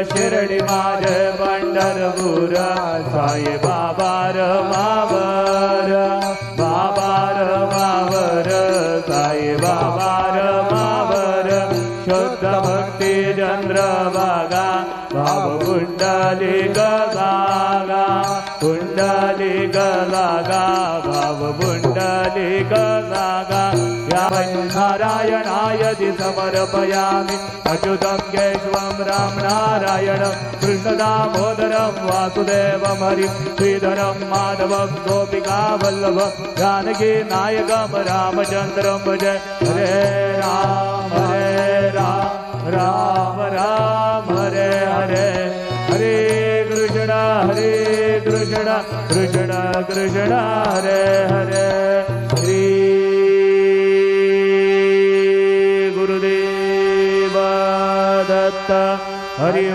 शिर्डी माझे पंढरपूर साई बाबा रमावर बाबा रमावर साई बाबा रमावर शुद्ध भक्ती चंद्रभागा भाव पुंडलिक लागा पुंडलिक लागा भाव पुंडलिक लागा या नारायणाय समर्पयामि अच्युतं केशवं राम नारायणं कृष्णदामोदरं वासुदेवं हरिं श्रीधरं माधवं गोपिका वल्लभं जानकी नायकं रामचन्द्रं भजे हरे राम राम राम हरे हरे हरे कृष्ण कृष्ण कृष्ण हरे हरे श्री गुरुदेव दत्त हरि